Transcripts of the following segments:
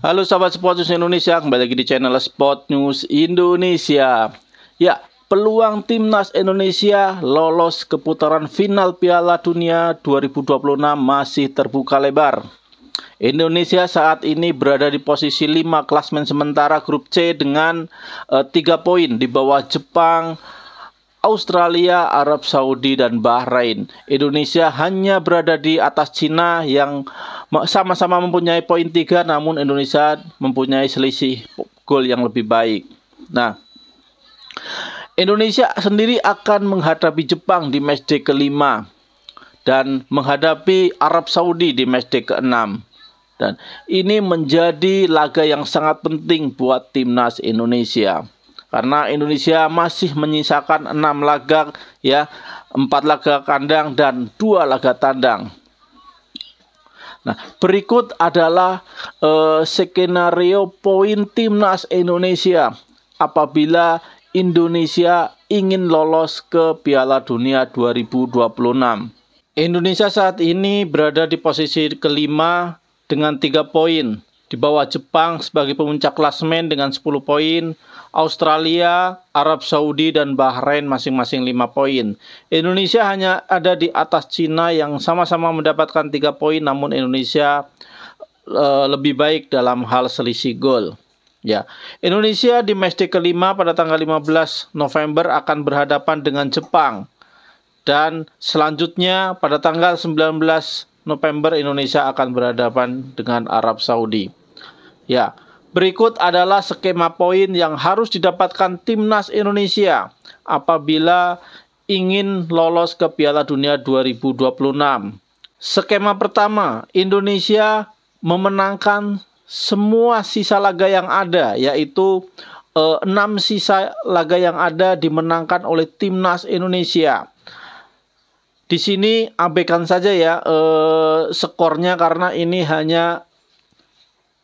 Halo sahabat Sport News Indonesia, kembali lagi di channel Sport News Indonesia. Ya, peluang timnas Indonesia lolos ke putaran final Piala Dunia 2026 masih terbuka lebar. Indonesia saat ini berada di posisi 5 klasmen sementara grup C dengan 3 poin di bawah Jepang, Australia, Arab Saudi, dan Bahrain. Indonesia hanya berada di atas Cina yang sama-sama mempunyai poin 3, namun Indonesia mempunyai selisih gol yang lebih baik. Nah, Indonesia sendiri akan menghadapi Jepang di matchday ke-5 dan menghadapi Arab Saudi di matchday ke-6. Dan ini menjadi laga yang sangat penting buat timnas Indonesia. Karena Indonesia masih menyisakan 6 laga, ya, 4 laga kandang dan 2 laga tandang. Nah, berikut adalah skenario poin timnas Indonesia apabila Indonesia ingin lolos ke Piala Dunia 2026. Indonesia saat ini berada di posisi kelima dengan 3 poin. Di bawah Jepang sebagai pemuncak klasemen dengan 10 poin, Australia, Arab Saudi, dan Bahrain masing-masing 5 poin. Indonesia hanya ada di atas Cina yang sama-sama mendapatkan 3 poin, namun Indonesia lebih baik dalam hal selisih gol. Ya, Indonesia di matchday ke-5 pada tanggal 15 November akan berhadapan dengan Jepang. Dan selanjutnya pada tanggal 19 November Indonesia akan berhadapan dengan Arab Saudi. Ya, berikut adalah skema poin yang harus didapatkan timnas Indonesia apabila ingin lolos ke Piala Dunia 2026. Skema pertama, Indonesia memenangkan semua sisa laga yang ada, yaitu 6 sisa laga yang ada dimenangkan oleh timnas Indonesia. Di sini abaikan saja ya skornya karena ini hanya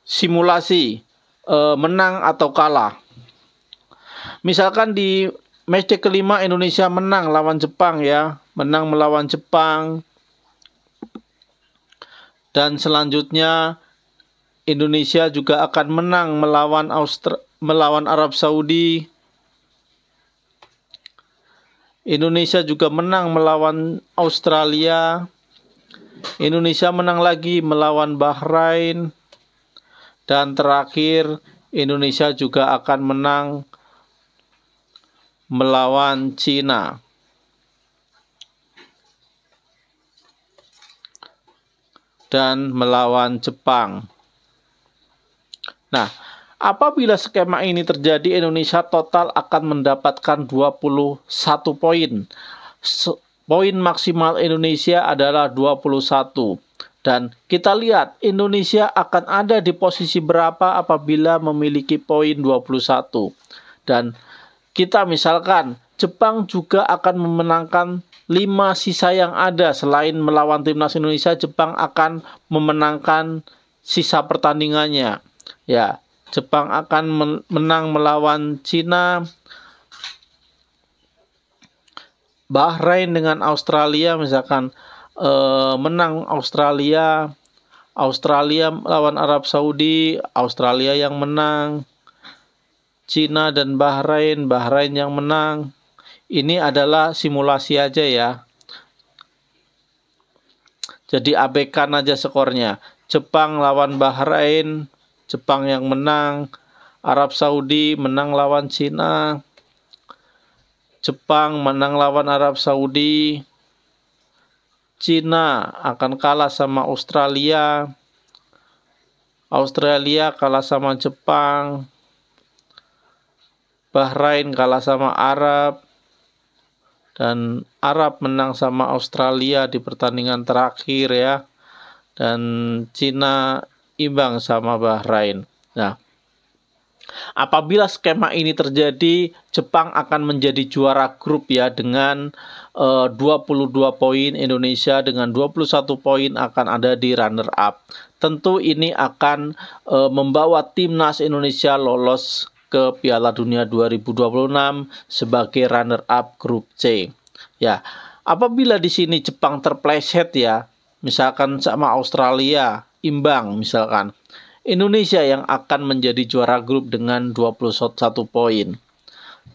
simulasi menang atau kalah. Misalkan di matchday ke-5 Indonesia menang lawan Jepang, ya, menang melawan Jepang, dan selanjutnya Indonesia juga akan menang melawan Arab Saudi. Indonesia juga menang melawan Australia. Indonesia menang lagi melawan Bahrain. Dan terakhir, Indonesia juga akan menang melawan Cina. Dan melawan Jepang. Nah, apabila skema ini terjadi, Indonesia total akan mendapatkan 21 poin. Poin maksimal Indonesia adalah 21. Dan kita lihat Indonesia akan ada di posisi berapa apabila memiliki poin 21. Dan kita misalkan Jepang juga akan memenangkan 5 sisa yang ada. Selain melawan timnas Indonesia, Jepang akan memenangkan sisa pertandingannya. Ya, Jepang akan menang melawan Cina, Bahrain dengan Australia misalkan menang Australia, Australia melawan Arab Saudi, Australia yang menang, Cina dan Bahrain, Bahrain yang menang. Ini adalah simulasi aja ya. Jadi abaikan aja skornya. Jepang lawan Bahrain, Jepang yang menang, Arab Saudi menang lawan Cina, Jepang menang lawan Arab Saudi, Cina akan kalah sama Australia, Australia kalah sama Jepang, Bahrain kalah sama Arab, dan Arab menang sama Australia di pertandingan terakhir, ya, dan Cina imbang sama Bahrain. Nah, apabila skema ini terjadi, Jepang akan menjadi juara grup, ya, dengan 22 poin. Indonesia dengan 21 poin akan ada di runner up. Tentu ini akan membawa timnas Indonesia lolos ke Piala Dunia 2026 sebagai runner up grup C. Ya, apabila di sini Jepang terpleset, ya, misalkan sama Australia imbang misalkan, Indonesia yang akan menjadi juara grup dengan 21 poin.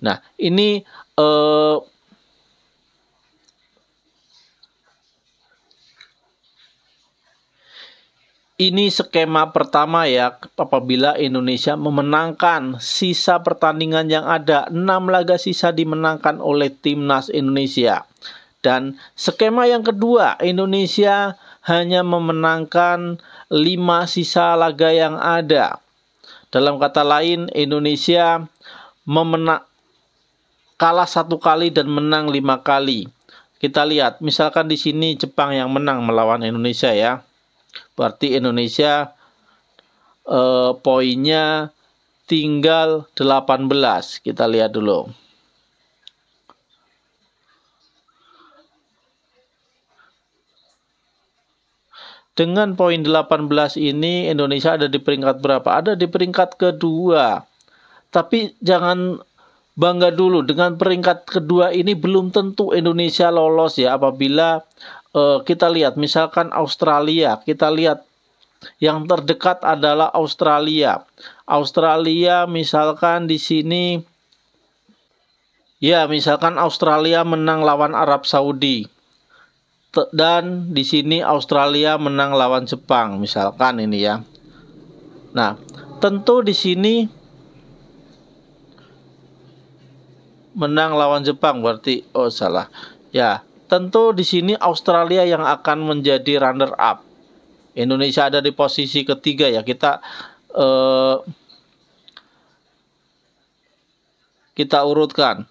Nah, ini skema pertama ya, apabila Indonesia memenangkan sisa pertandingan yang ada. 6 laga sisa dimenangkan oleh timnas Indonesia. Dan skema yang kedua, Indonesia hanya memenangkan 5 sisa laga yang ada. Dalam kata lain, Indonesia kalah 1 kali dan menang 5 kali. Kita lihat, misalkan di sini Jepang yang menang melawan Indonesia ya. Berarti Indonesia poinnya tinggal 18. Kita lihat dulu. Dengan poin 18 ini Indonesia ada di peringkat berapa? Ada di peringkat kedua. Tapi jangan bangga dulu, dengan peringkat kedua ini belum tentu Indonesia lolos ya. Apabila kita lihat misalkan Australia, kita lihat yang terdekat adalah Australia. Australia misalkan di sini ya, misalkan Australia menang lawan Arab Saudi. Dan di sini Australia menang lawan Jepang misalkan ini ya. Nah, tentu di sini menang lawan Jepang berarti salah. Ya, tentu di sini Australia yang akan menjadi runner up. Indonesia ada di posisi ketiga ya. Kita urutkan.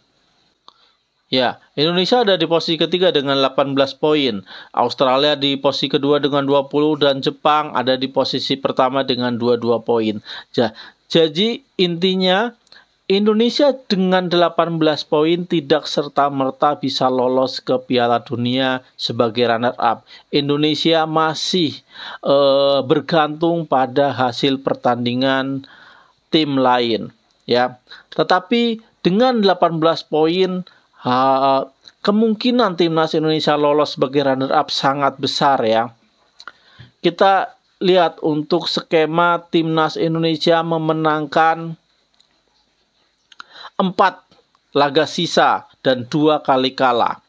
Ya, Indonesia ada di posisi ketiga dengan 18 poin. Australia di posisi kedua dengan 20 dan Jepang ada di posisi pertama dengan 22 poin. Jadi intinya Indonesia dengan 18 poin tidak serta-merta bisa lolos ke Piala Dunia sebagai runner-up. Indonesia masih bergantung pada hasil pertandingan tim lain, ya. Tetapi dengan 18 poin, kemungkinan timnas Indonesia lolos sebagai runner-up sangat besar ya. Kita lihat untuk skema timnas Indonesia memenangkan 4 laga sisa dan 2 kali kalah.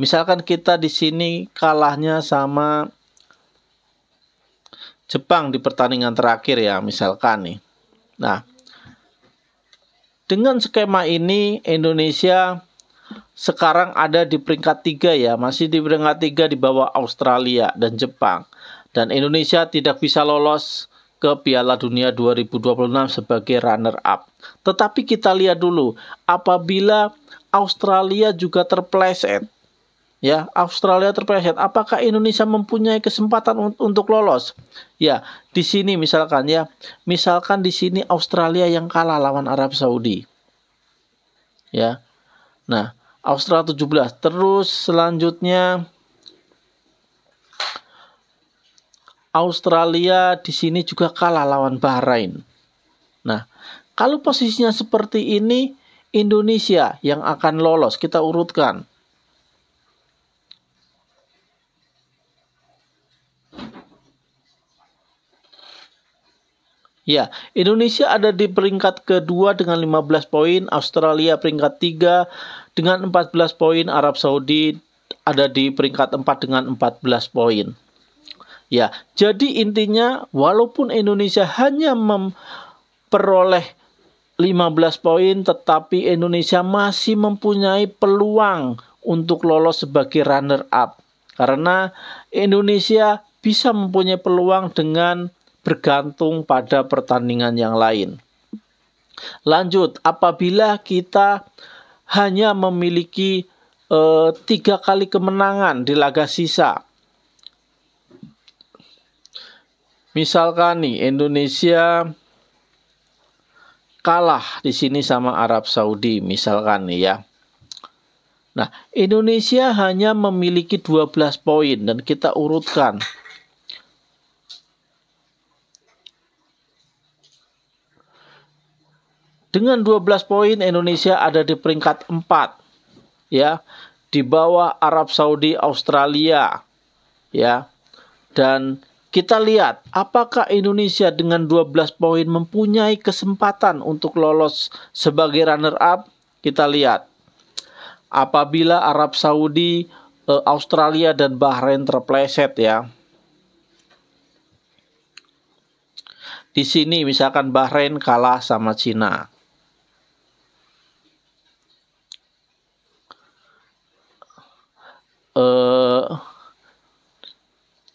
Misalkan kita di sini kalahnya sama Jepang di pertandingan terakhir ya, misalkan nih. Nah, dengan skema ini Indonesia sekarang ada di peringkat 3 ya, masih di peringkat 3 di bawah Australia dan Jepang. Dan Indonesia tidak bisa lolos ke Piala Dunia 2026 sebagai runner-up. Tetapi kita lihat dulu, apabila Australia juga terpleset, ya, Australia terpleset, apakah Indonesia mempunyai kesempatan untuk lolos? Ya, di sini misalkan ya, misalkan di sini Australia yang kalah lawan Arab Saudi. Ya. Nah, Australia 17. Terus selanjutnya Australia di sini juga kalah lawan Bahrain. Nah, kalau posisinya seperti ini, Indonesia yang akan lolos. Kita urutkan. Ya, Indonesia ada di peringkat kedua dengan 15 poin, Australia peringkat 3 dengan 14 poin, Arab Saudi ada di peringkat 4 dengan 14 poin. Ya, jadi intinya walaupun Indonesia hanya memperoleh 15 poin, tetapi Indonesia masih mempunyai peluang untuk lolos sebagai runner-up. Karena Indonesia bisa mempunyai peluang dengan bergantung pada pertandingan yang lain. Lanjut, apabila kita hanya memiliki 3 kali kemenangan di laga sisa. Misalkan nih Indonesia kalah di sini sama Arab Saudi misalkan nih ya. Nah, Indonesia hanya memiliki 12 poin dan kita urutkan. Dengan 12 poin Indonesia ada di peringkat 4 ya, di bawah Arab Saudi, Australia ya. Dan kita lihat apakah Indonesia dengan 12 poin mempunyai kesempatan untuk lolos sebagai runner up. Kita lihat apabila Arab Saudi, Australia dan Bahrain terpleset ya. Di sini misalkan Bahrain kalah sama Cina.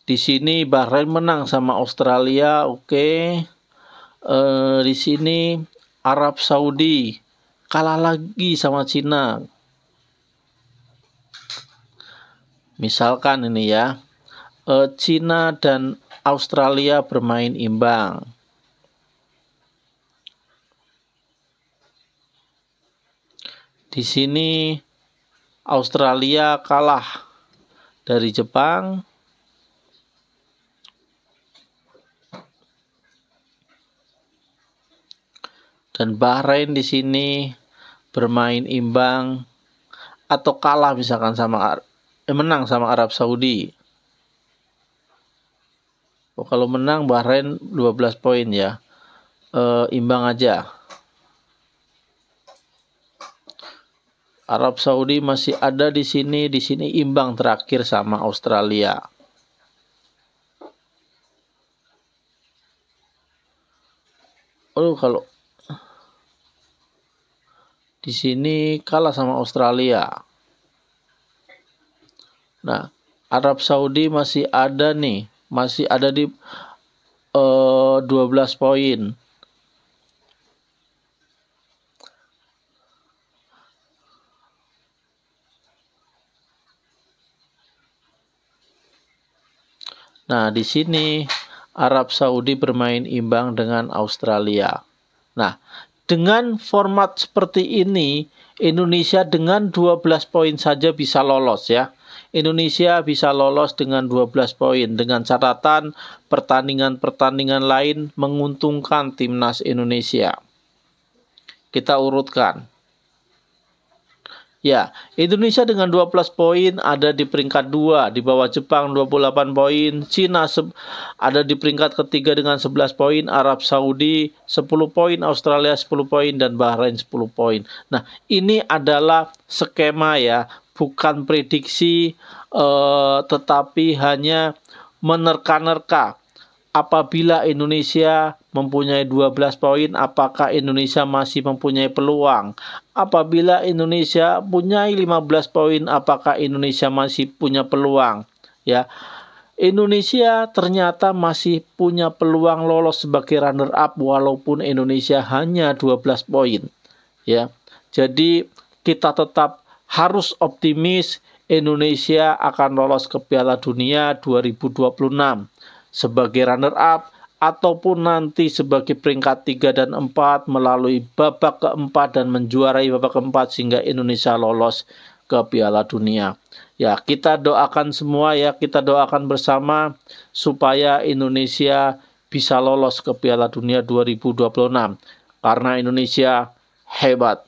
Di sini Bahrain menang sama Australia, oke. Di sini Arab Saudi kalah lagi sama Cina. Misalkan ini ya, Cina dan Australia bermain imbang. Di sini Australia kalah dari Jepang. Dan Bahrain di sini bermain imbang atau kalah misalkan sama menang sama Arab Saudi. Kalau menang Bahrain 12 poin ya. Imbang aja. Arab Saudi masih ada di sini imbang terakhir sama Australia. Kalau di sini kalah sama Australia. Nah, Arab Saudi masih ada nih, masih ada di 12 poin. Nah, di sini Arab Saudi bermain imbang dengan Australia. Nah, dengan format seperti ini, Indonesia dengan 12 poin saja bisa lolos ya. Indonesia bisa lolos dengan 12 poin dengan catatan pertandingan-pertandingan lain menguntungkan timnas Indonesia. Kita urutkan. Ya, Indonesia dengan 12 poin ada di peringkat 2 di bawah Jepang 28 poin, Cina ada di peringkat ketiga dengan 11 poin, Arab Saudi 10 poin, Australia 10 poin dan Bahrain 10 poin. Nah, ini adalah skema ya, bukan prediksi tetapi hanya menerka-nerka. Apabila Indonesia mempunyai 12 poin, apakah Indonesia masih mempunyai peluang? Apabila Indonesia mempunyai 15 poin, apakah Indonesia masih punya peluang? Ya, Indonesia ternyata masih punya peluang lolos sebagai runner up walaupun Indonesia hanya 12 poin. Ya, jadi kita tetap harus optimis Indonesia akan lolos ke Piala Dunia 2026. Sebagai runner-up ataupun nanti sebagai peringkat 3 dan 4 melalui babak keempat dan menjuarai babak keempat sehingga Indonesia lolos ke Piala Dunia. Ya, kita doakan semua ya, kita doakan bersama supaya Indonesia bisa lolos ke Piala Dunia 2026 karena Indonesia hebat.